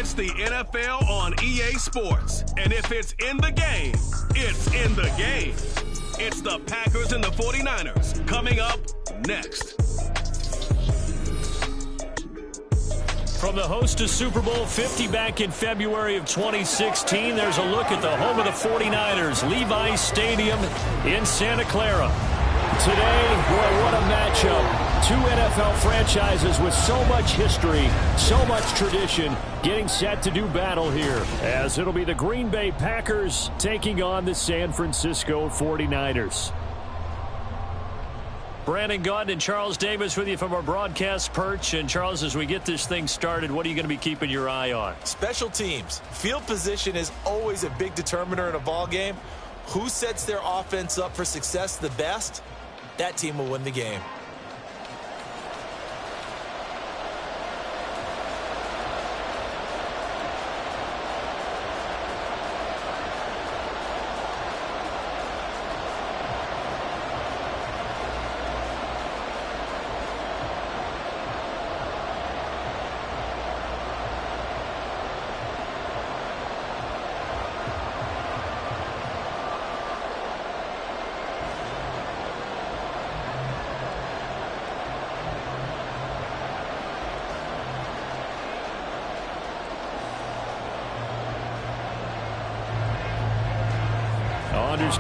It's the NFL on EA Sports. And if it's in the game, it's in the game. It's the Packers and the 49ers coming up next. From the host of Super Bowl 50 back in February of 2016, there's a look at the home of the 49ers, Levi Stadium in Santa Clara. Today, boy, what a matchup. Two NFL franchises with so much history, so much tradition, getting set to do battle here, as it'll be the Green Bay Packers taking on the San Francisco 49ers. Brandon Gaudin and Charles Davis with you from our broadcast perch. And Charles, as we get this thing started, what are you going to be keeping your eye on? Special teams. Field position is always a big determiner in a ball game. Who sets their offense up for success the best? That team will win the game.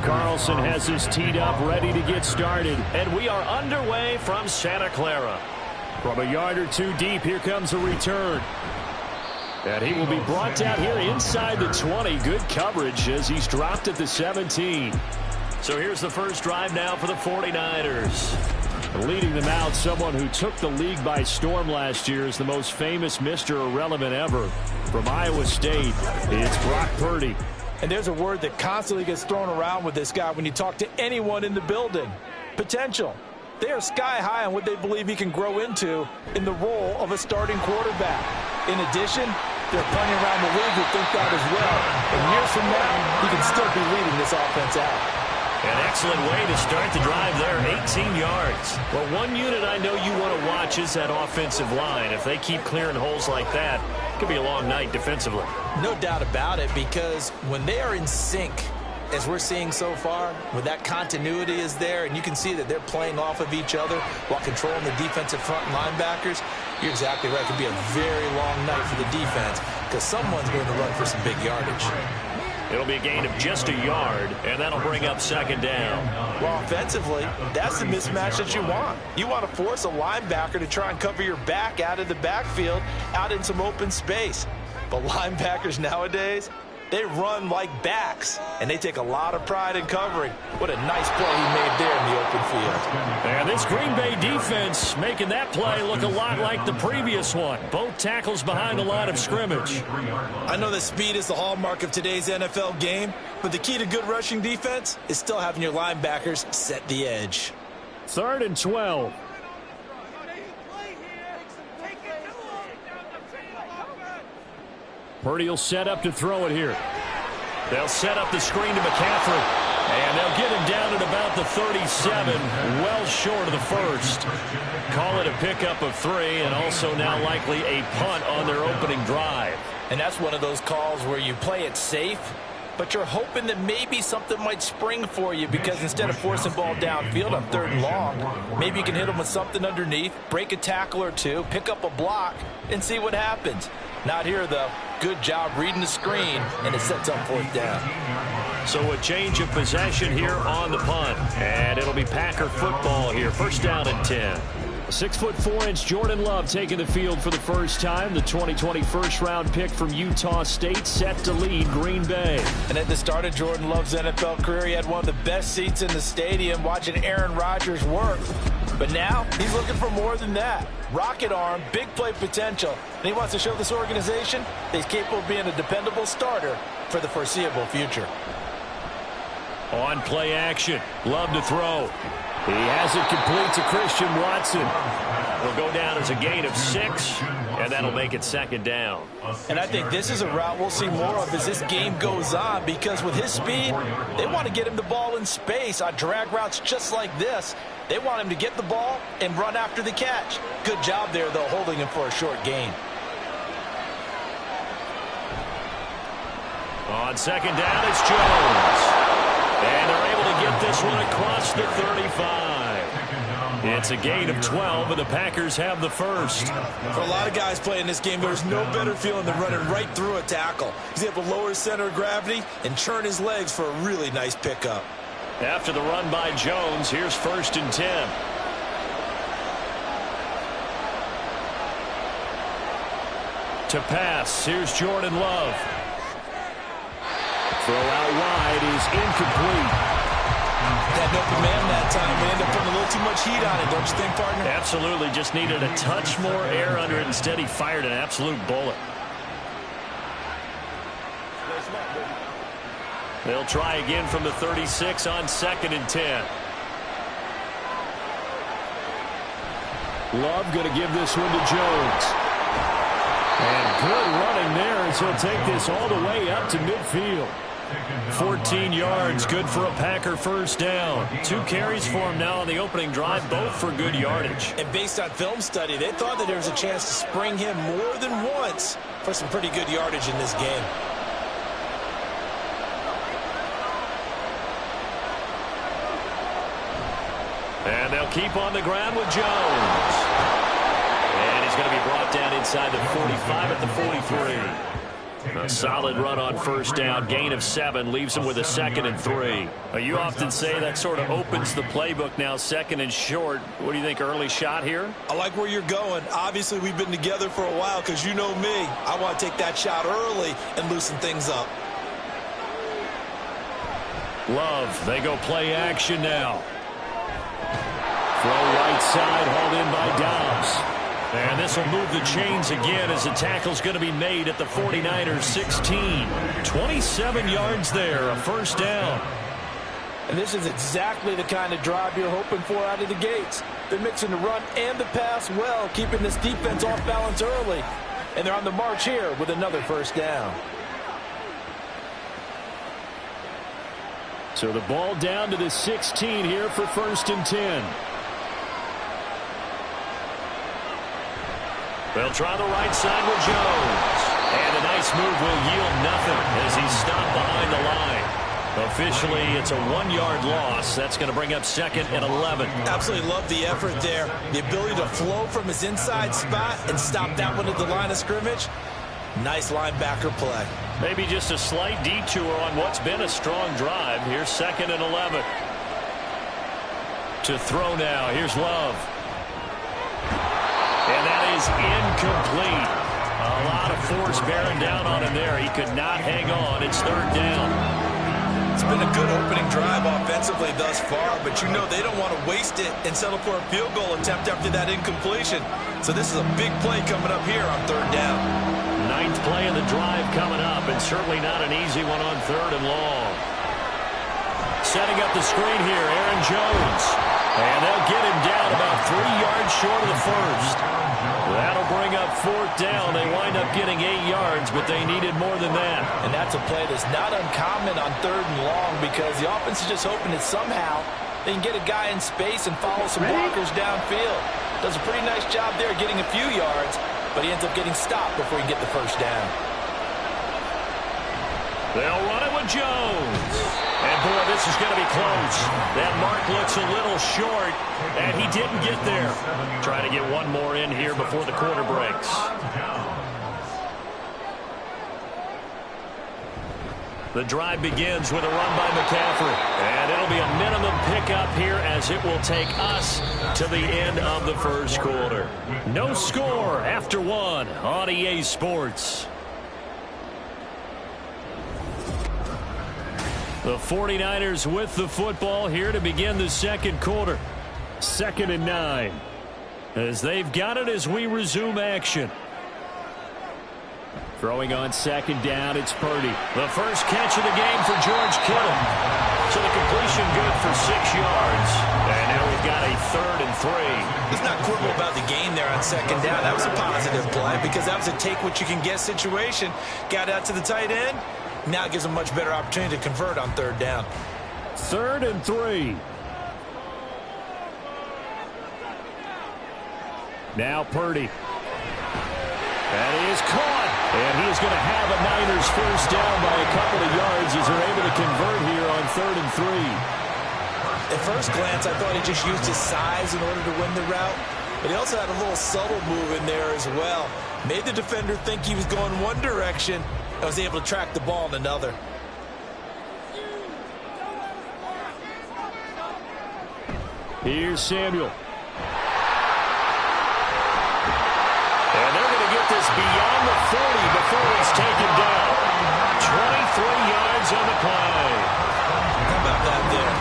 Carlson has his teed up, ready to get started. And we are underway from Santa Clara. From a yard or two deep, here comes a return. And he will be brought down here inside the 20. Good coverage as he's dropped at the 17. So here's the first drive now for the 49ers. Leading them out, someone who took the league by storm last year, is the most famous Mr. Irrelevant ever. From Iowa State, it's Brock Purdy. And there's a word that constantly gets thrown around with this guy when you talk to anyone in the building. Potential. They are sky high on what they believe he can grow into in the role of a starting quarterback. In addition, there are plenty around the league who think that as well. And years from now, he can still be leading this offense out. An excellent way to start the drive there, 18 yards. Well, one unit I know you want to watch is that offensive line. If they keep clearing holes like that, it could be a long night defensively. No doubt about it, because when they are in sync, as we're seeing so far, when that continuity is there and you can see that they're playing off of each other while controlling the defensive front linebackers, you're exactly right. It could be a very long night for the defense because someone's going to run for some big yardage. It'll be a gain of just a yard, and that'll bring up second down. Well, offensively, that's the mismatch that you want. You want to force a linebacker to try and cover your back out of the backfield, out in some open space. But linebackers nowadays, they run like backs, and they take a lot of pride in covering. What a nice play he made there in the open field. And this Green Bay defense making that play look a lot like the previous one. Both tackles behind the line of scrimmage. I know that speed is the hallmark of today's NFL game, but the key to good rushing defense is still having your linebackers set the edge. 3rd and 12. Purdy will set up to throw it here. They'll set up the screen to McCaffrey. And they'll get him down at about the 37, well short of the first. Call it a pickup of 3, and also now likely a punt on their opening drive. And that's one of those calls where you play it safe, but you're hoping that maybe something might spring for you, because instead of forcing ball downfield on 3rd and long, maybe you can hit them with something underneath, break a tackle or two, pick up a block, and see what happens. Not here, though. Good job reading the screen, and it sets up 4th down. So a change of possession here on the punt, and it'll be Packer football here. 1st down and 10. 6'4" Jordan Love taking the field for the first time. The 2020 first-round pick from Utah State set to lead Green Bay. And at the start of Jordan Love's NFL career, he had one of the best seats in the stadium watching Aaron Rodgers work. But now he's looking for more than that. Rocket arm, big play potential. And he wants to show this organization that he's capable of being a dependable starter for the foreseeable future. On play action, Love to throw. He has it complete to Christian Watson. It'll go down as a gain of 6, and that'll make it 2nd down. And I think this is a route we'll see more of as this game goes on, because with his speed, they want to get him the ball in space on drag routes just like this. They want him to get the ball and run after the catch. Good job there, though, holding him for a short gain. On second down, it's Jones. And they're able to get this one across the 35. It's a gain of 12, and the Packers have the first. For a lot of guys playing this game, there's no better feeling than running right through a tackle. He's able to lower his center of gravity and churn his legs for a really nice pickup. After the run by Jones, here's 1st and 10. To pass, here's Jordan Love. Throw out wide is incomplete. That open man that time may end up putting a little too much heat on it, don't you think, partner? Absolutely, just needed a touch more air under it. Instead, he fired an absolute bullet. They'll try again from the 36 on 2nd and 10. Love going to give this one to Jones. And good running there as he'll take this all the way up to midfield. 14 yards, good for a Packer first down. 2 carries for him now on the opening drive, both for good yardage. And based on film study, they thought that there was a chance to spring him more than once for some pretty good yardage in this game. And they'll keep on the ground with Jones. And he's going to be brought down inside the 45 at the 43. A solid run on first down, gain of 7, leaves him with a 2nd and 3. You often say that sort of opens the playbook now, 2nd and short. What do you think, early shot here? I like where you're going. Obviously, we've been together for a while because you know me. I want to take that shot early and loosen things up. Love, they go play action now. Throw right side, hauled in by Dobbs. And this will move the chains again as the tackle's going to be made at the 49ers 16. 27 yards there, a first down. And this is exactly the kind of drive you're hoping for out of the gates. They're mixing the run and the pass well, keeping this defense off balance early. And they're on the march here with another first down. So the ball down to the 16 here for 1st and 10. They'll try the right side with Jones. And a nice move will yield nothing as he's stopped behind the line. Officially, it's a 1-yard loss. That's going to bring up 2nd and 11. Absolutely love the effort there. The ability to flow from his inside spot and stop that one at the line of scrimmage. Nice linebacker play. Maybe just a slight detour on what's been a strong drive. Here's 2nd and 11. To throw now. Here's Love. And that is incomplete. A lot of force bearing down on him there. He could not hang on. It's 3rd down. It's been a good opening drive offensively thus far, but you know they don't want to waste it and settle for a field goal attempt after that incompletion. So this is a big play coming up here on 3rd down. 9th play of the drive coming up, and certainly not an easy one on 3rd and long. Setting up the screen here, Aaron Jones. And they'll get him down about 3 yards short of the first. That'll bring up 4th down. They wind up getting 8 yards, but they needed more than that. And that's a play that's not uncommon on 3rd and long because the offense is just hoping that somehow they can get a guy in space and follow some blockers downfield. Does a pretty nice job there getting a few yards, but he ends up getting stopped before he can get the first down. They'll run it with Jones. And, boy, this is going to be close. That mark looks a little short, and he didn't get there. Trying to get one more in here before the quarter breaks. The drive begins with a run by McCaffrey. And it'll be a minimum pickup here as it will take us to the end of the first quarter. No score after 1 on EA Sports. The 49ers with the football here to begin the 2nd quarter. 2nd and 9. As they've got it as we resume action. Throwing on 2nd down, it's Purdy. The first catch of the game for George Kittle. So the completion good for 6 yards. And now we've got a 3rd and 3. Let's not quibble about the gain there on 2nd down. That was a positive play because that was a take-what-you-can-get situation. Got out to the tight end. Now it gives them a much better opportunity to convert on 3rd down. 3rd and 3. Now Purdy. And he is caught. And he is going to have a Niners first down by a couple of yards as they're able to convert here on 3rd and 3. At first glance, I thought he just used his size in order to win the route. But he also had a little subtle move in there as well. Made the defender think he was going one direction and was able to track the ball in another. Here's Samuel. And they're going to get this beyond the 40 before it's taken down. 23 yards on the play. How about that there?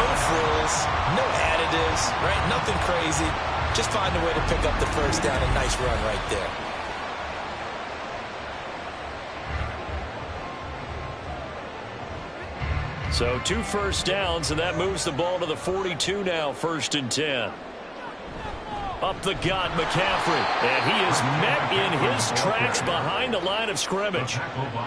No frills, no additives, right? Nothing crazy. Just find a way to pick up the first down. A nice run right there. So 2 first downs, and that moves the ball to the 42 now, 1st and 10. Up the gut, McCaffrey. And he is met in his tracks behind the line of scrimmage.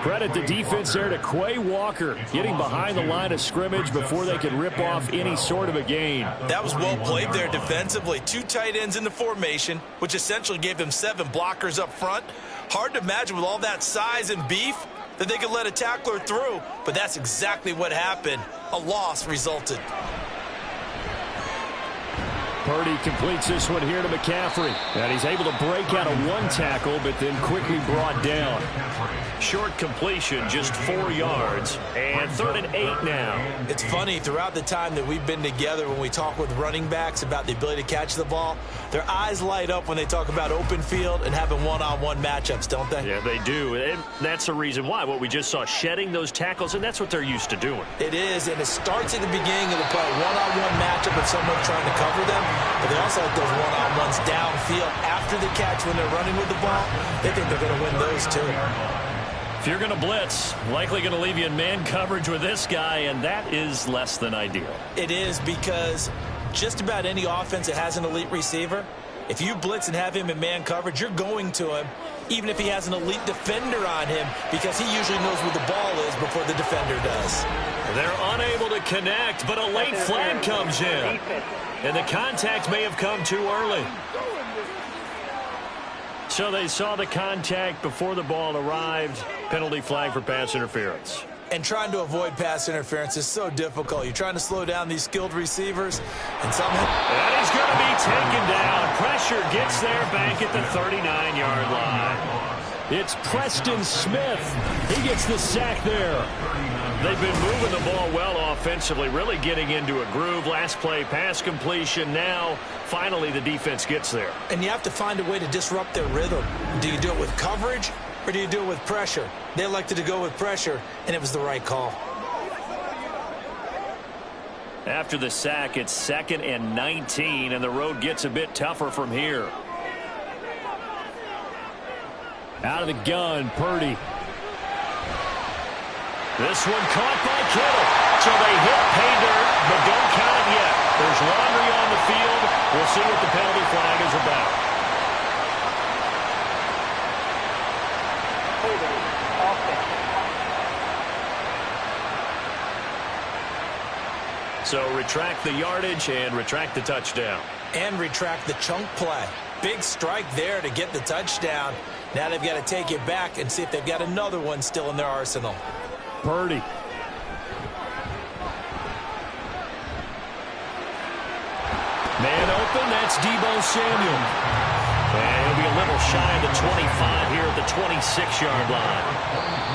Credit the defense there to Quay Walker, getting behind the line of scrimmage before they could rip off any sort of a gain. That was well played there defensively. 2 tight ends in the formation, which essentially gave them 7 blockers up front. Hard to imagine with all that size and beef that they could let a tackler through, but that's exactly what happened. A loss resulted. Purdy completes this one here to McCaffrey. And he's able to break out of 1 tackle, but then quickly brought down. Short completion, just 4 yards. And 3rd and 8 now. It's funny, throughout the time that we've been together, when we talk with running backs about the ability to catch the ball, their eyes light up when they talk about open field and having one-on-one matchups, don't they? Yeah, they do. And that's the reason why. What we just saw, shedding those tackles, and that's what they're used to doing. It is, and it starts at the beginning of the play. One-on-one matchup with someone trying to cover them. But they also like those one-on-ones downfield after the catch when they're running with the ball. They think they're going to win those too. If you're going to blitz, likely going to leave you in man coverage with this guy, and that is less than ideal. It is, because just about any offense that has an elite receiver, if you blitz and have him in man coverage, you're going to him, even if he has an elite defender on him, because he usually knows where the ball is before the defender does. They're unable to connect, but a late flag comes in. And the contact may have come too early. So they saw the contact before the ball arrived. Penalty flag for pass interference. And trying to avoid pass interference is so difficult. You're trying to slow down these skilled receivers, and somehow... And he's going to be taken down. Pressure gets there back at the 39-yard line. It's Preston Smith. He gets the sack there. They've been moving the ball well offensively, really getting into a groove. Last play, pass completion. Now, finally, the defense gets there. And you have to find a way to disrupt their rhythm. Do you do it with coverage, or do you do it with pressure? They elected to go with pressure, and it was the right call. After the sack, it's 2nd and 19, and the road gets a bit tougher from here. Out of the gun, Purdy. This one caught by Kittle. So they hit pay dirt, but don't count it yet. There's laundry on the field. We'll see what the penalty flag is about. So retract the yardage and retract the touchdown. And retract the chunk play. Big strike there to get the touchdown. Now they've got to take it back and see if they've got another one still in their arsenal. Purdy. Man open, that's Deebo Samuel. And he'll be a little shy of the 25 here at the 26-yard line.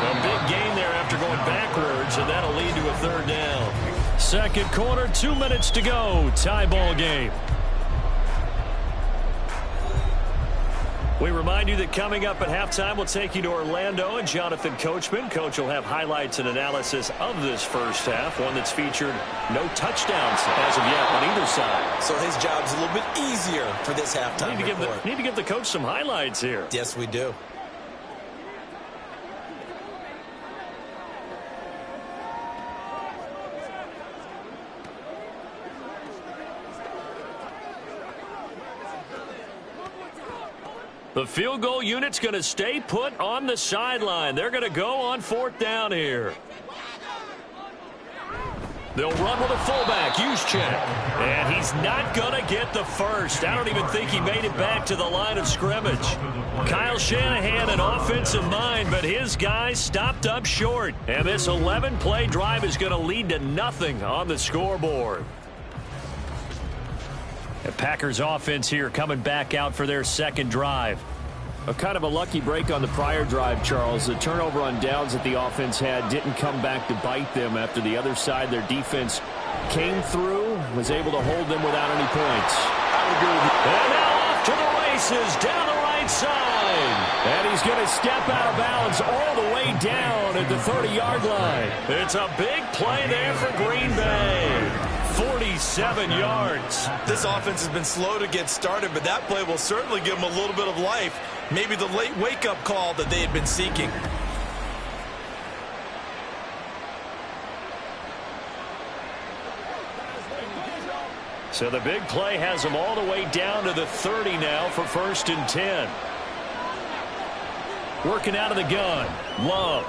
A big gain there after going backwards, and that'll lead to a 3rd down. 2nd quarter, 2 minutes to go. Tie ball game. We remind you that coming up at halftime, we'll take you to Orlando and Jonathan Coachman. Coach will have highlights and analysis of this first half, one that's featured no touchdowns as of yet on either side. So his job's a little bit easier for this halftime report. Need to give the coach some highlights here. Yes, we do. The field goal unit's going to stay put on the sideline. They're going to go on 4th down here. They'll run with a fullback, Juszczyk. And he's not going to get the first. I don't even think he made it back to the line of scrimmage. Kyle Shanahan, an offensive mind, but his guys stopped up short. And this 11-play drive is going to lead to nothing on the scoreboard. The Packers offense here coming back out for their second drive. A kind of a lucky break on the prior drive, Charles. The turnover on downs that the offense had didn't come back to bite them after the other side. Their defense came through, was able to hold them without any points. I would agree with you. And now off to the races down the right side. And he's going to step out of bounds all the way down at the 30-yard line. It's a big play there for Green Bay. 47 yards. This offense has been slow to get started, but that play will certainly give them a little bit of life. Maybe the late wake-up call that they had been seeking. So the big play has them all the way down to the 30 now for 1st and 10. Working out of the gun. Love.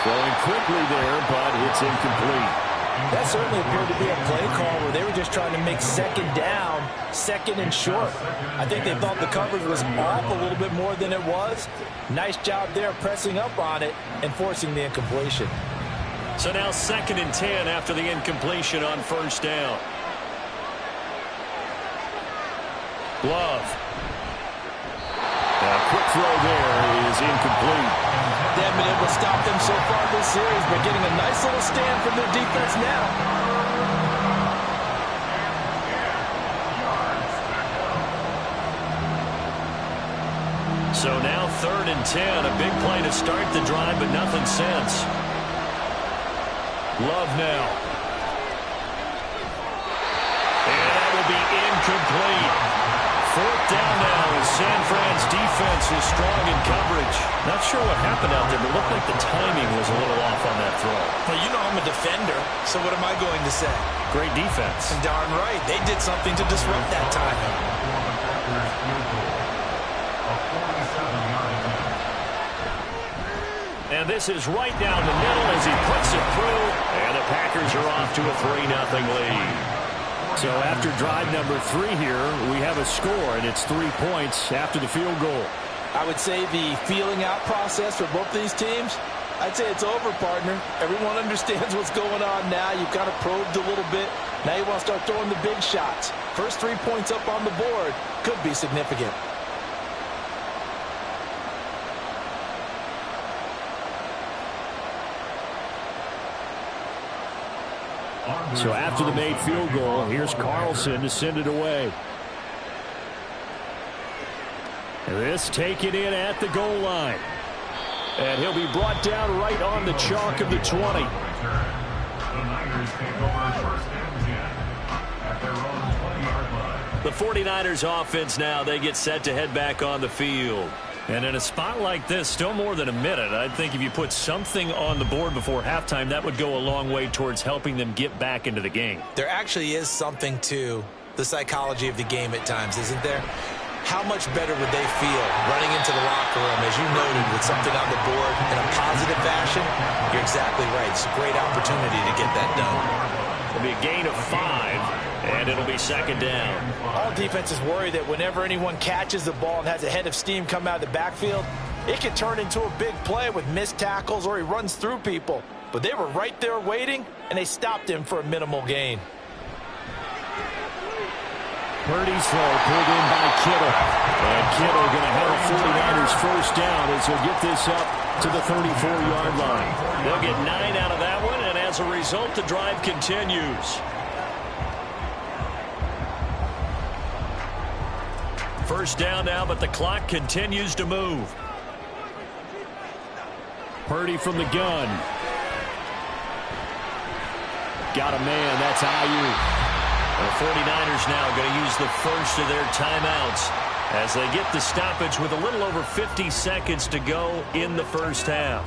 Throwing quickly there, but it's incomplete. That certainly appeared to be a play call where they were just trying to make second down, second and short. I think they thought the coverage was off a little bit more than it was. Nice job there pressing up on it and forcing the incompletion. So now 2nd and 10 after the incompletion on 1st down. Love. A quick throw there is incomplete. They haven't been able to stop them so far this series, but getting a nice little stand from their defense now. So now 3rd and 10. A big play to start the drive, but nothing since. Love now. And that will be incomplete. 4th down now as San Fran's defense is strong in coverage. Not sure what happened out there, but it looked like the timing was a little off on that throw. Well, you know I'm a defender, so what am I going to say? Great defense. And darn right. They did something to disrupt that timing. And this is right down the middle as he puts it through. And the Packers are off to a 3-0 lead. So after drive number 3 here, we have a score, and it's 3 points after the field goal. I would say the feeling out process for both these teams, I'd say it's over, partner. Everyone understands what's going on now. You've kind of probed a little bit. Now you want to start throwing the big shots. First 3 points up on the board could be significant. So after the made field goal, here's Carlson to send it away. This taken in at the goal line. And he'll be brought down right on the chalk of the 20. The 49ers offense now, they get set to head back on the field. And in a spot like this, still more than a minute, I think if you put something on the board before halftime, that would go a long way towards helping them get back into the game. There actually is something to the psychology of the game at times, isn't there? How much better would they feel running into the locker room, as you noted, with something on the board in a positive fashion? You're exactly right. It's a great opportunity to get that done. It'll be a gain of 5, and it'll be 2nd down. All defenses worry that whenever anyone catches the ball and has a head of steam come out of the backfield, it can turn into a big play with missed tackles or he runs through people. But they were right there waiting, and they stopped him for a minimal gain. Purdy's throw pulled in by Kittle. And Kittle going to have a 49ers first down as he'll get this up to the 34-yard line. They'll get 9 out of that one, and as a result, the drive continues. First down now, but the clock continues to move. Purdy from the gun. Got a man, that's Ayuk. The 49ers now going to use the first of their timeouts as they get the stoppage with a little over 50 seconds to go in the first half.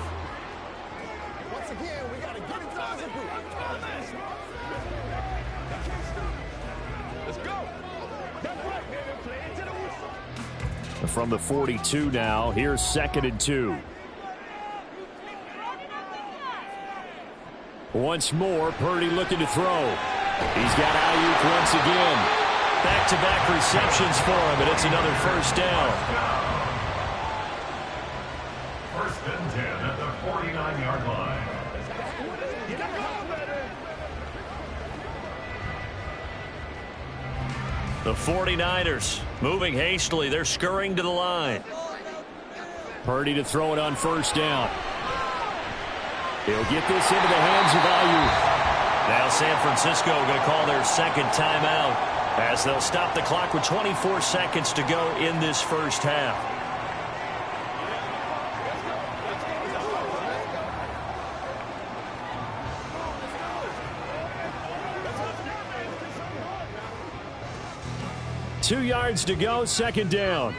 Once again, we got to get into our group. Let's go. That's right, baby. Play it to the whistle. From the 42 now, here's 2nd and 2. Once more, Purdy looking to throw. He's got Ayuk once again. Back-to-back receptions for him, and it's another first down. First and 10 at the 49-yard line. The 49ers moving hastily. They're scurrying to the line. Purdy to throw it on first down. He'll get this into the hands of Ayuk. Now San Francisco going to call their second timeout as they'll stop the clock with 24 seconds to go in this first half. Two yards to go, second down.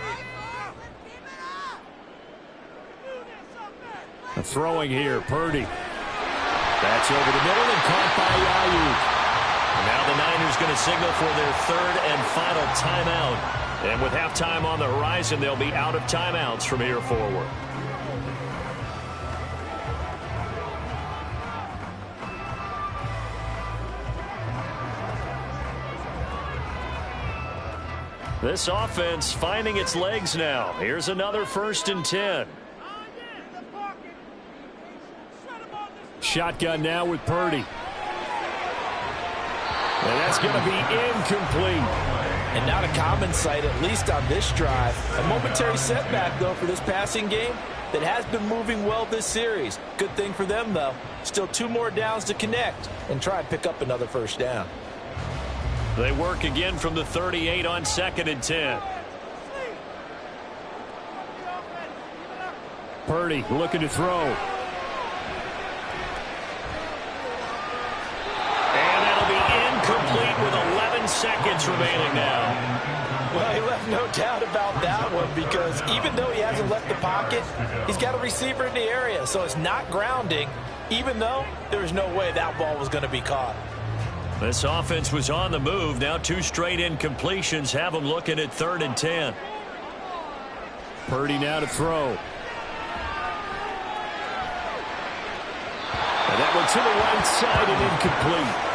Throwing here, Purdy. That's over the middle and caught by Ayuk. Now the Niners going to signal for their third and final timeout. And with halftime on the horizon, they'll be out of timeouts from here forward. This offense finding its legs now. Here's another first and 10. Shotgun now with Purdy. And that's going to be incomplete. And not a common sight, at least on this drive. A momentary setback, though, for this passing game that has been moving well this series. Good thing for them, though. Still 2 more downs to connect and try and pick up another first down. They work again from the 38 on second and 10. Purdy looking to throw. Complete with 11 seconds remaining now. Well, he left no doubt about that one because even though he hasn't left the pocket, he's got a receiver in the area, so it's not grounding, even though there was no way that ball was going to be caught. This offense was on the move. Now 2 straight incompletions have them looking at third and 10. Purdy now to throw. And that one to the right side and incomplete.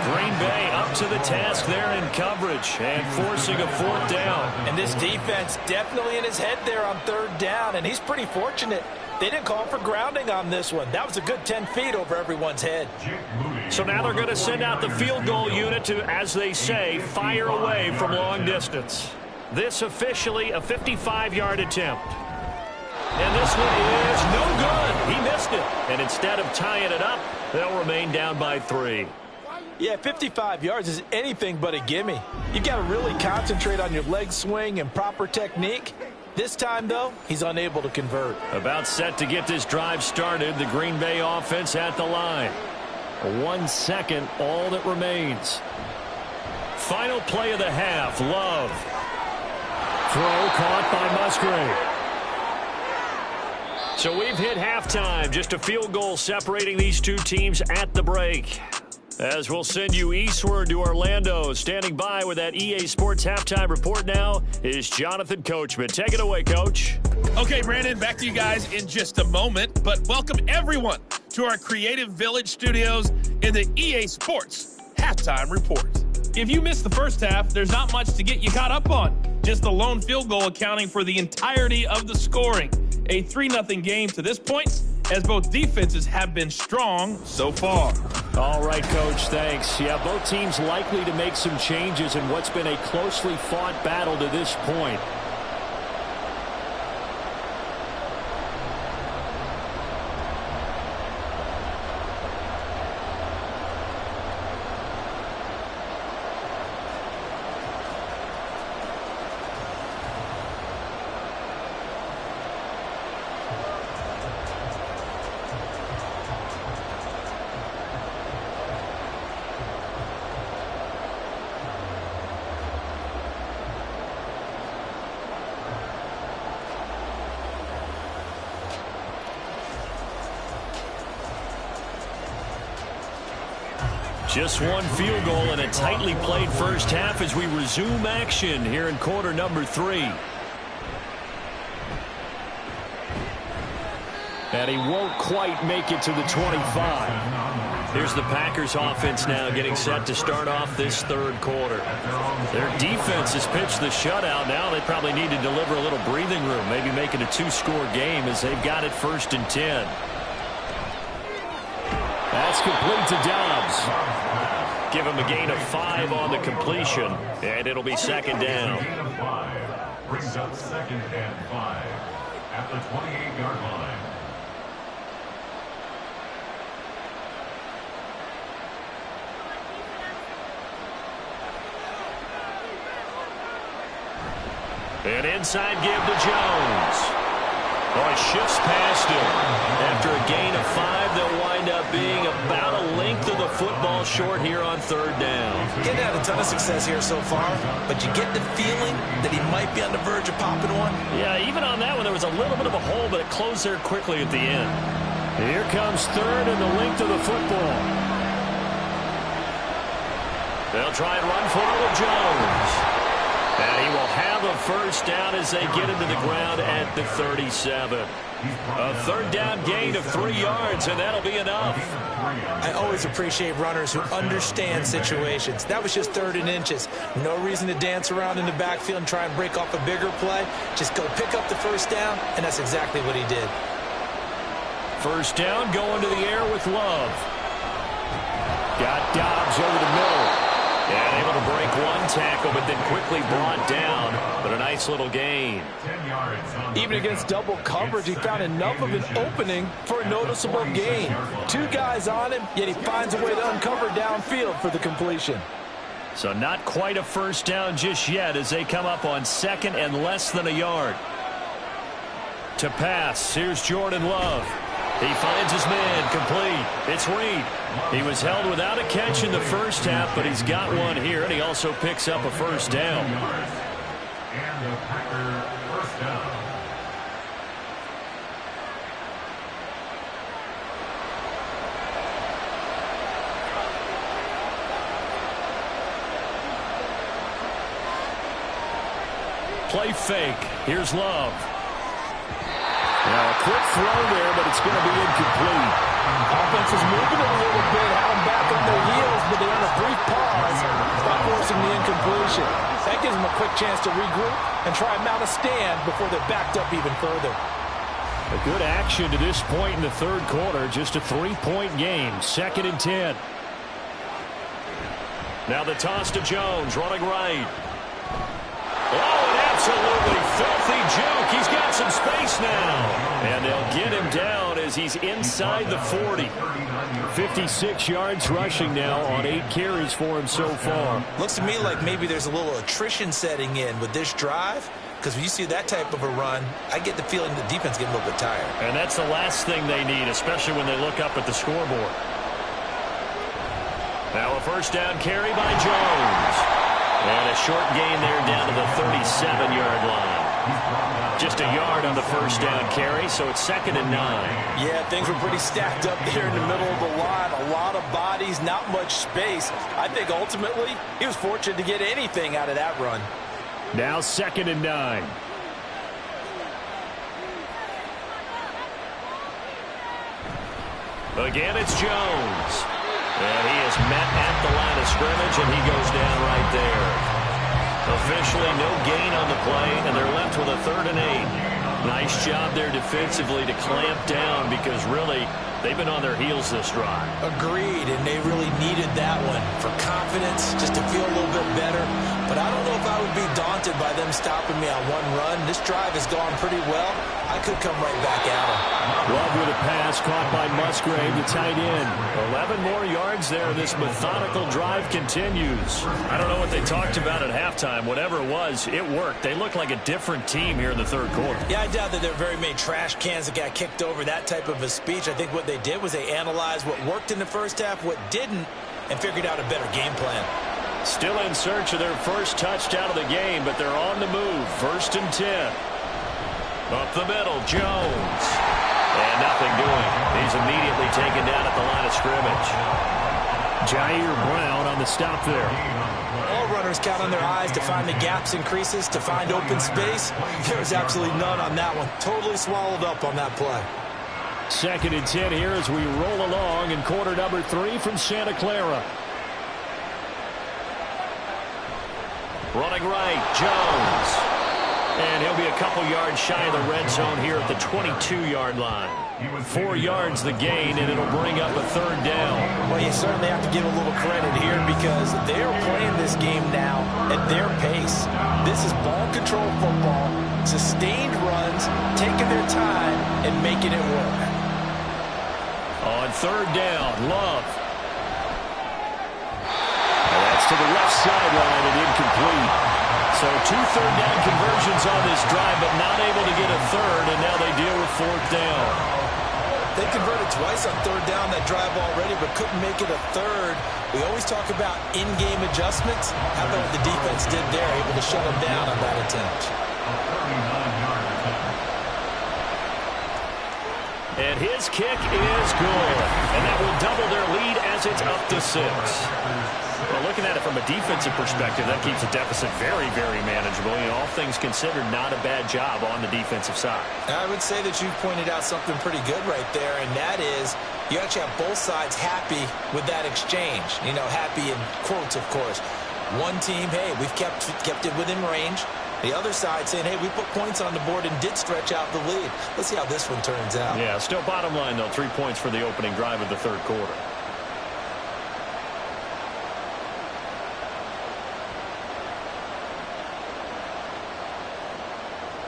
Green Bay up to the task there in coverage and forcing a fourth down. And this defense definitely in his head there on third down, and he's pretty fortunate. They didn't call for grounding on this one. That was a good 10 feet over everyone's head. So now they're going to send out the field goal unit to, as they say, fire away from long distance. This officially a 55-yard attempt. And this one is no good. He missed it. And instead of tying it up, they'll remain down by 3. Yeah, 55 yards is anything but a gimme. You've got to really concentrate on your leg swing and proper technique. This time, though, he's unable to convert. About set to get this drive started. The Green Bay offense at the line. 1 second, all that remains. Final play of the half, Love. Throw caught by Musgrave. So we've hit halftime. Just a field goal separating these two teams at the break. As we'll send you eastward to Orlando. Standing by with that EA Sports halftime report now is Jonathan Coachman. Take it away, Coach. Okay, Brandon, back to you guys in just a moment. But welcome everyone to our Creative Village studios in the EA Sports halftime report. If you missed the first half, there's not much to get you caught up on. Just the lone field goal accounting for the entirety of the scoring. A 3-0 game to this point, as both defenses have been strong so far. All right, Coach, thanks. Yeah, both teams likely to make some changes in what's been a closely fought battle to this point. Just one field goal in a tightly played first half as we resume action here in quarter number 3. And he won't quite make it to the 25. Here's the Packers offense now getting set to start off this third quarter. Their defense has pitched the shutout. Now they probably need to deliver a little breathing room, maybe make it a 2-score game as they've got it 1st and 10. That's complete to Dobbs. Give him a gain of 5 on the completion, and it'll be 2nd down. Brings up 2nd and 5 at the 28-yard line. An inside give to Jones. Oh, he shifts past him. After a gain of 5, they'll wind up being about a length of the football short here on 3rd down. Getting had a ton of success here so far, but you get the feeling that he might be on the verge of popping one. Yeah, even on that one, there was a little bit of a hole, but it closed there quickly at the end. Here comes 3rd and the length of the football. They'll try and run for it with Jones. And he will have a 1st down as they get him to the ground at the 37. A 3rd down gain of 3 yards, and that'll be enough. I always appreciate runners who understand situations. That was just 3rd and inches. No reason to dance around in the backfield and try and break off a bigger play. Just go pick up the 1st down, and that's exactly what he did. 1st down going to the air with Love. Got Dobbs over the middle. And able to break 1 tackle, but then quickly brought down. But a nice little gain. Even against double coverage, he found enough of an opening for a noticeable gain. 2 guys on him, yet he finds a way to uncover downfield for the completion. So not quite a 1st down just yet as they come up on 2nd and less than a yard. To pass, here's Jordan Love. He finds his man, complete. It's Reed. He was held without a catch in the 1st half, but he's got one here, and he also picks up a 1st down. And the Packer 1st down. Play fake. Here's Love. Now a quick throw there, but it's going to be incomplete. Offense is moving a little bit, had them back on their heels, but they had a brief pause by forcing the incompletion. That gives them a quick chance to regroup and try and mount a stand before they're backed up even further. A good action to this point in the 3rd quarter. Just a 3-point game. 2nd and 10. Now the toss to Jones, running right. Oh, an absolutely filthy juke. He's got some space now. And they'll get him down as he's inside the 40. 56 yards rushing now on 8 carries for him so far. Looks to me like maybe there's a little attrition setting in with this drive, because when you see that type of a run, I get the feeling the defense getting a little bit tired. And that's the last thing they need, especially when they look up at the scoreboard. Now a 1st down carry by Jones. And a short gain there down to the 37-yard line. Just a yard on the 1st down carry, so it's 2nd and 9. Yeah, things were pretty stacked up there in the middle of the line. A lot of bodies, not much space. I think ultimately he was fortunate to get anything out of that run. Now 2nd and 9. Again, it's Jones. And he is met at the line of scrimmage, and he goes down right there. Officially no gain on the play, and they're left with a 3rd and 8. Nice job there defensively to clamp down, because really they've been on their heels this drive. Agreed, and they really needed that one for confidence, just to feel a little bit better. But I don't know if I would be daunted by them stopping me on one run. This drive has gone pretty well. I could come right back at him. Love with a pass caught by Musgrave, the tight end. 11 more yards there. This methodical drive continues. I don't know what they talked about at halftime. Whatever it was, it worked. They look like a different team here in the 3rd quarter. Yeah, I doubt that there are very many trash cans that got kicked over, that type of a speech. I think what they did was they analyzed what worked in the 1st half, what didn't, and figured out a better game plan. Still in search of their 1st touchdown of the game, but they're on the move. 1st and 10. Up the middle, Jones. And nothing doing. He's immediately taken down at the line of scrimmage. Jair Brown on the stop there. All runners count on their eyes to find the gaps and creases, to find open space. There's absolutely none on that one. Totally swallowed up on that play. 2nd and 10 here as we roll along in quarter number 3 from Santa Clara. Running right, Jones. And he'll be a couple yards shy of the red zone here at the 22-yard line. 4 yards the gain, and it'll bring up a 3rd down. Well, you certainly have to give a little credit here because they're playing this game now at their pace. This is ball control football, sustained runs, taking their time and making it work. On 3rd down, Love. And that's to the left sideline and incomplete. So 2 third-down conversions on this drive, but not able to get a 3rd, and now they deal with 4th down. They converted twice on 3rd down that drive already, but couldn't make it a 3rd. We always talk about in-game adjustments. How about what the defense did there, able to shut them down on that attempt. And his kick is good. And that will double their lead as it's up to 6. Well, looking at it from a defensive perspective, that keeps the deficit very, very manageable. You know, all things considered, not a bad job on the defensive side. I would say that you pointed out something pretty good right there, and that is you actually have both sides happy with that exchange. You know, happy in quotes, of course. One team, hey, we've kept it within range. The other side saying, hey, we put points on the board and did stretch out the lead. Let's see how this one turns out. Yeah, still bottom line, though, 3 points for the opening drive of the 3rd quarter.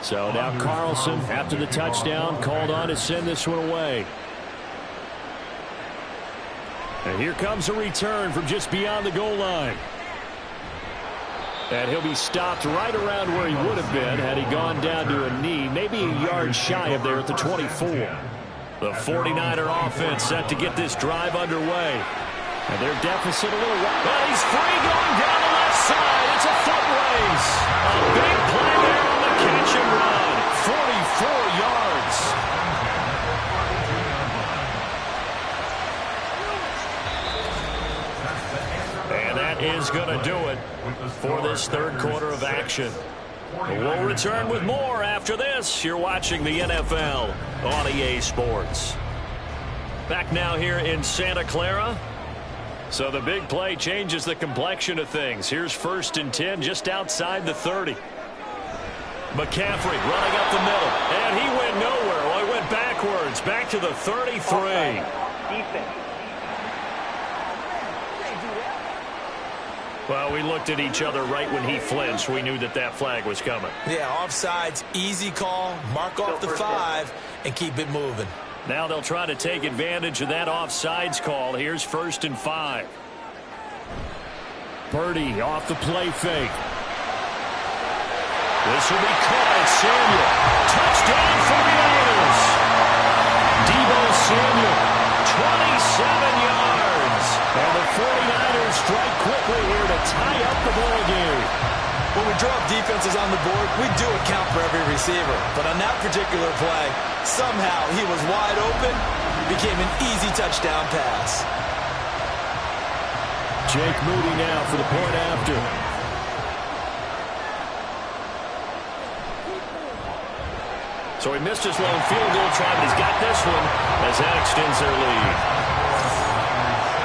So now Carlson, after the touchdown, called on to send this one away. And here comes a return from just beyond the goal line. And he'll be stopped right around where he would have been had he gone down to a knee, maybe a yard shy of there at the 24. The 49er offense set to get this drive underway. And their deficit a little... Well, he's free going down the left side. It's a foot race. A big play there on the catch and run. 44 yards. And that is going to do it for this 3rd quarter of action. We'll return with more after this. You're watching the NFL on EA Sports. Back now here in Santa Clara. So the big play changes the complexion of things. Here's 1st and 10 just outside the 30. McCaffrey running up the middle. And he went nowhere. Well, he went backwards. Back to the 33. Well, we looked at each other right when he flinched. We knew that that flag was coming. Yeah, offsides, easy call. Mark off the 5 and keep it moving. Now they'll try to take advantage of that offsides call. Here's 1st and 5. Purdy off the play fake. This will be caught. Samuel. Touchdown 49ers. Deebo Samuel. 27 yards. And the 49ers strike quickly here to tie up the ball game. When we draw defenses on the board, we do account for every receiver. But on that particular play, somehow he was wide open, became an easy touchdown pass. Jake Moody now for the point after. So he missed his lone field goal try, but he's got this one as that extends their lead.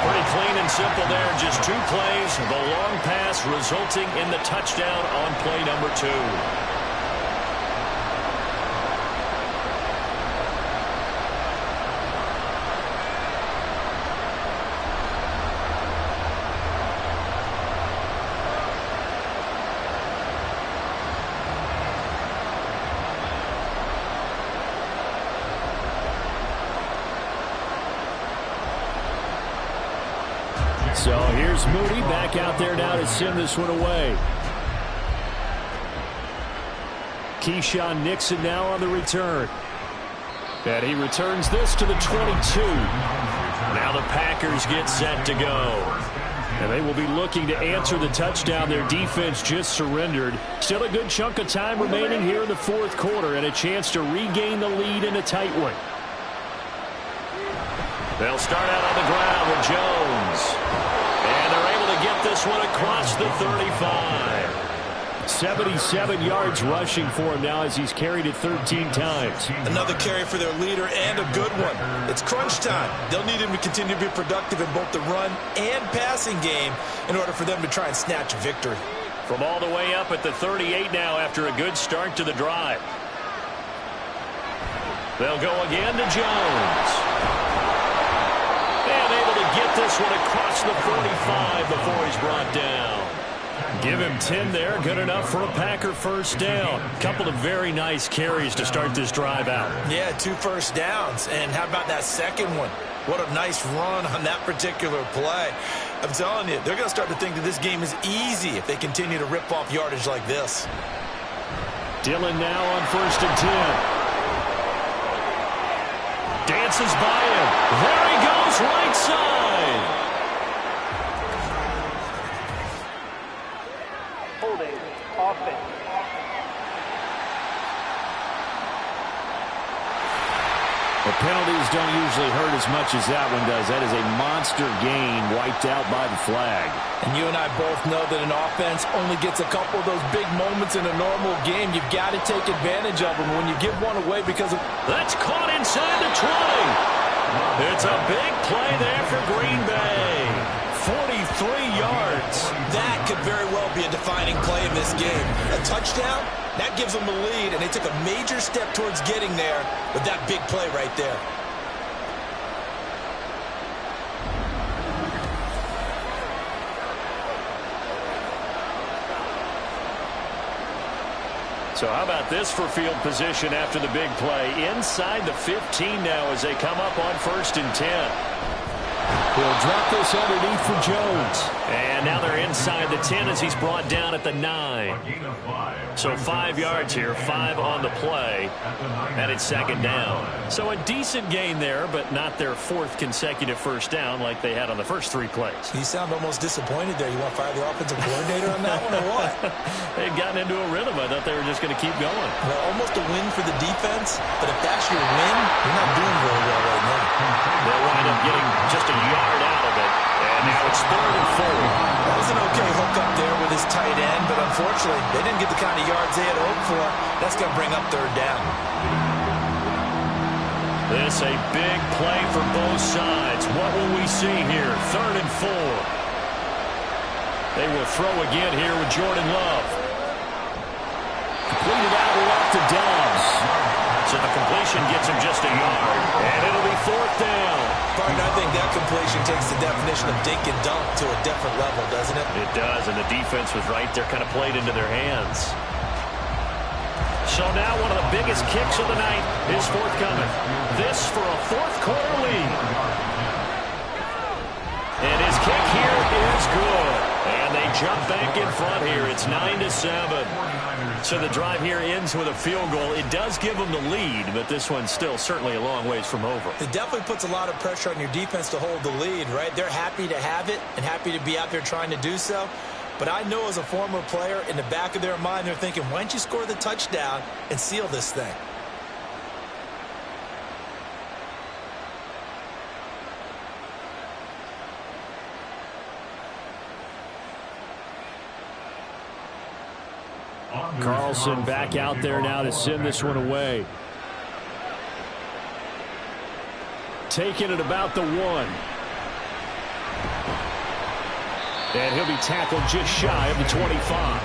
Pretty clean and simple there. Just 2 plays. The long pass resulting in the touchdown on play number 2. So here's Moody back out there now to send this one away. Keyshawn Nixon now on the return. And he returns this to the 22. Now the Packers get set to go. And they will be looking to answer the touchdown their defense just surrendered. Still a good chunk of time remaining here in the 4th quarter and a chance to regain the lead in a tight one. They'll start out on the ground with Jones. And they're able to get this one across the 35. 77 yards rushing for him now as he's carried it 13 times. Another carry for their leader and a good one. It's crunch time. They'll need him to continue to be productive in both the run and passing game in order for them to try and snatch a victory. From all the way up at the 38 now after a good start to the drive. They'll go again to Jones. And able to get this one across the 45 before he's brought down. Give him 10 there. Good enough for a Packer first down. Couple of very nice carries to start this drive out. Yeah, 2 first downs. And how about that second one? What a nice run on that particular play. I'm telling you, they're going to start to think that this game is easy if they continue to rip off yardage like this. Dillon now on 1st and 10. Dances by him. There he goes, right side. Holding offense. The penalties don't usually hurt as much as that one does. That is a monster gain wiped out by the flag. And you and I both know that an offense only gets a couple of those big moments in a normal game. You've got to take advantage of them. When you give one away because of... That's caught inside the 20. It's a big play there for Green Bay. 43 yards. That could very well be a defining play in this game. A touchdown, that gives them the lead, and they took a major step towards getting there with that big play right there. So how about this for field position after the big play? Inside the 15 now as they come up on 1st and 10. He'll drop this underneath for Jones. And now they're inside the 10 as he's brought down at the 9. So 5 yards here, 5 on the play. And it's 2nd down. So a decent gain there, but not their 4th consecutive first down like they had on the first 3 plays. You sound almost disappointed there. You want to fire the offensive coordinator on that one or what? They'd gotten into a rhythm. I thought they were just going to keep going. Well, almost a win for the defense, but if that's your win, you're not doing very well right now. They'll wind up getting just a yard out of it. And now it's 3rd and 4. That was an okay hook up there with his tight end, but unfortunately, they didn't get the kind of yards they had hoped for. That's going to bring up 3rd down. This a big play for both sides. What will we see here? 3rd and 4. They will throw again here with Jordan Love. Completed out left to Dobbs. So the completion gets him just a yard, and it'll be 4th down. Partner, I think that completion takes the definition of dink and dunk to a different level, doesn't it? It does, and the defense was right there, kind of played into their hands. So now one of the biggest kicks of the night is forthcoming. This for a 4th quarter lead. And his kick here is good. And they jump back in front here. It's 9-7. So the drive here ends with a field goal. It does give them the lead, but this one's still certainly a long ways from over. It definitely puts a lot of pressure on your defense to hold the lead, right? They're happy to have it and happy to be out there trying to do so. But I know as a former player, in the back of their mind, they're thinking, why don't you score the touchdown and seal this thing? Carlson back out there now to send this one away. Taking it about the 1. And he'll be tackled just shy of the 25.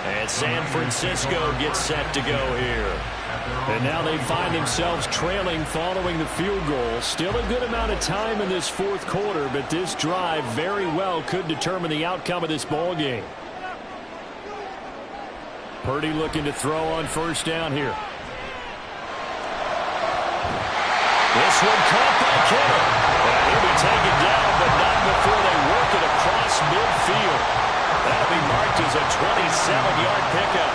And San Francisco gets set to go here. And now they find themselves trailing following the field goal. Still a good amount of time in this 4th quarter, but this drive very well could determine the outcome of this ball game. Purdy looking to throw on 1st down here. This one caught by Kittle. And he'll be taken down, but not before they work it across midfield. That'll be marked as a 27-yard pickup.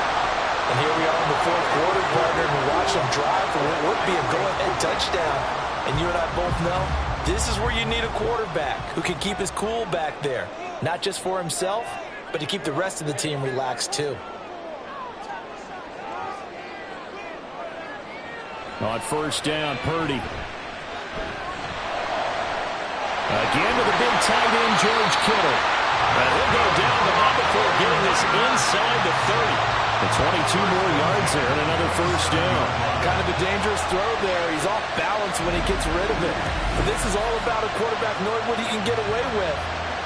And here we are in the 4th quarter, partner, and we watch them drive for what would be a go-ahead touchdown. And you and I both know this is where you need a quarterback who can keep his cool back there. Not just for himself, but to keep the rest of the team relaxed too. On 1st down, Purdy. Again to the big tight end, George Kittle. And he'll go down, but not before getting this inside the 30. And 22 more yards there and another first down. Kind of a dangerous throw there. He's off balance when he gets rid of it. But this is all about a quarterback knowing what he can get away with.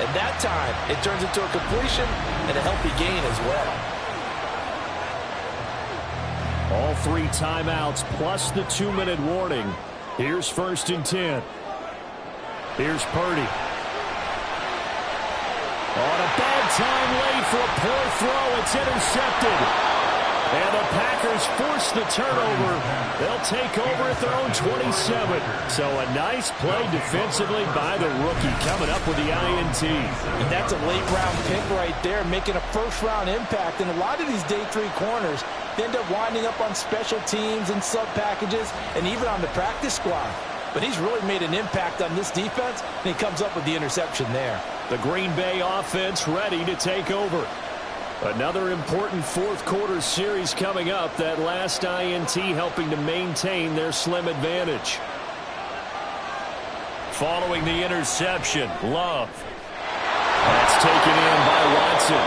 And that time, it turns into a completion and a healthy gain as well. All 3 timeouts plus the 2-minute warning. Here's 1st and 10. Here's Purdy. On a bad time late for a poor throw. It's intercepted. And the Packers force the turnover. They'll take over at their own 27. So a nice play defensively by the rookie coming up with the INT. And that's a late-round pick right there, making a first-round impact. And a lot of these day 3 corners, they end up winding up on special teams and sub-packages and even on the practice squad. But he's really made an impact on this defense, and he comes up with the interception there. The Green Bay offense ready to take over. Another important fourth-quarter series coming up. That last INT helping to maintain their slim advantage. Following the interception, Love. That's taken in by Watson.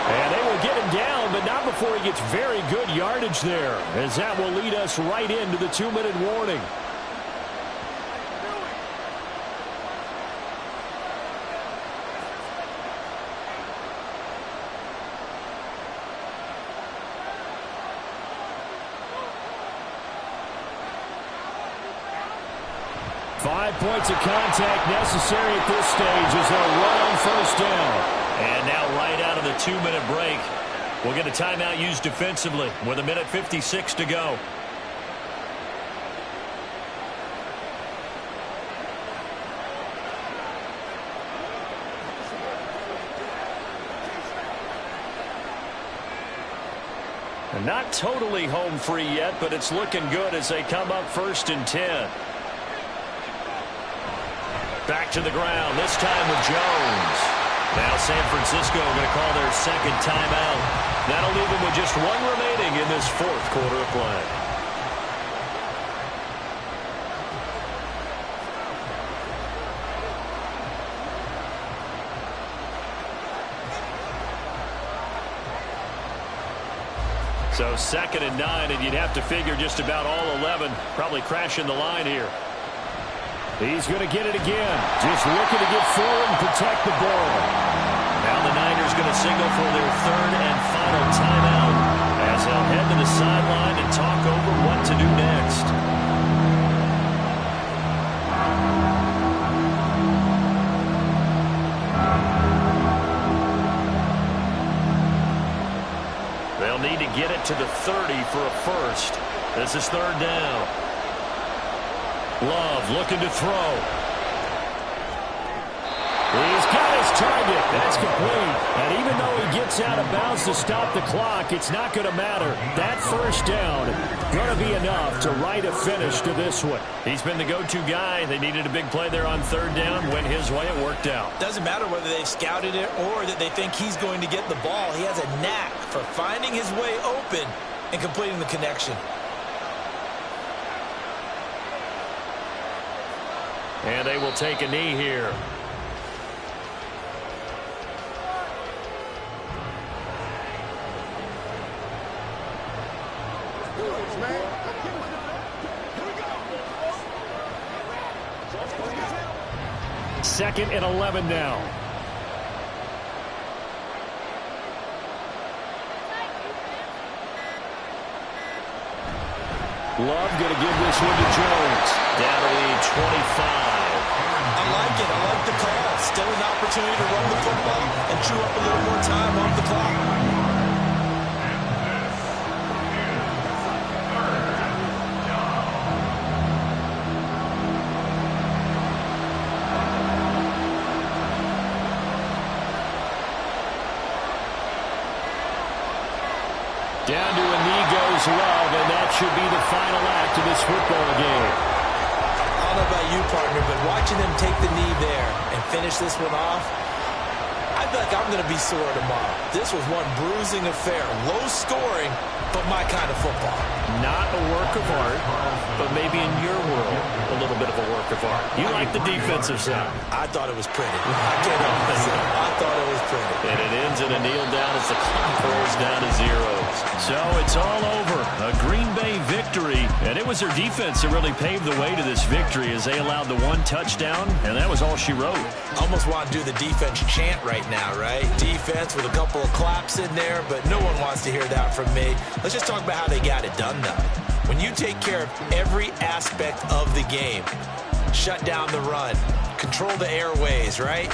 And they will get him down, but not before he gets very good yardage there, as that will lead us right into the 2-minute warning. Five points of contact necessary at this stage as they'll run on first down. And now right out of the 2-minute break, we'll get a timeout used defensively with 1:56 to go. And not totally home free yet, but it's looking good as they come up 1st and 10. Back to the ground, this time with Jones. Now San Francisco going to call their second timeout. That'll leave them with just 1 remaining in this 4th quarter of play. So 2nd and 9, and you'd have to figure just about all 11 probably crashing the line here. He's going to get it again. Just looking to get forward and protect the ball. Now the Niners going to signal for their 3rd and final timeout as they'll head to the sideline and talk over what to do next. They'll need to get it to the 30 for a first. This is 3rd down. Love looking to throw. He's got his target. That's complete. And even though he gets out of bounds to stop the clock, it's not going to matter. That first down going to be enough to write a finish to this one. He's been the go-to guy. They needed a big play there on 3rd down. Went his way. It worked out. Doesn't matter whether they've scouted it or that they think he's going to get the ball. He has a knack for finding his way open and completing the connection. And they will take a knee here. Second and 11 now. Love going to give this one to Jones. Down to the 25. I like it. I like the call. Still an opportunity to run the football and chew up a little more time off the clock. Down to a knee goes Love, and that should be the final act of this football game. I don't know about you, partner, but watching them take the knee there and finish this one off, I feel like I'm going to be sore tomorrow. This was one bruising affair. Low scoring, but my kind of football. Not a work of art, but maybe in your world, a little bit of a work of art. You like the defensive side. I thought it was pretty. I can't help myself. I thought it was pretty. And it ends in a kneel down as the clock rolls down to zeros. So it's all over. A Green Bay victory. And it was their defense that really paved the way to this victory as they allowed the one touchdown, and that was all she wrote. Almost want to do the defense chant right now, right? Defense with a couple of claps in there, but no one wants to hear that from me. Let's just talk about how they got it done, though. When you take care of every aspect of the game, shut down the run, control the airways, right?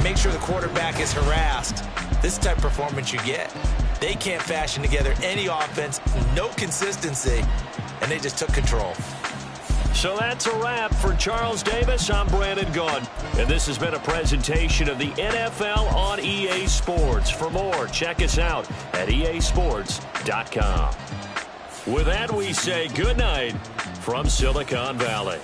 Make sure the quarterback is harassed. This is the type of performance you get. They can't fashion together any offense, no consistency, and they just took control. So that's a wrap for Charles Davis. I'm Brandon Gaudin, and this has been a presentation of the NFL on EA Sports. For more, check us out at easports.com. With that, we say good night from Silicon Valley.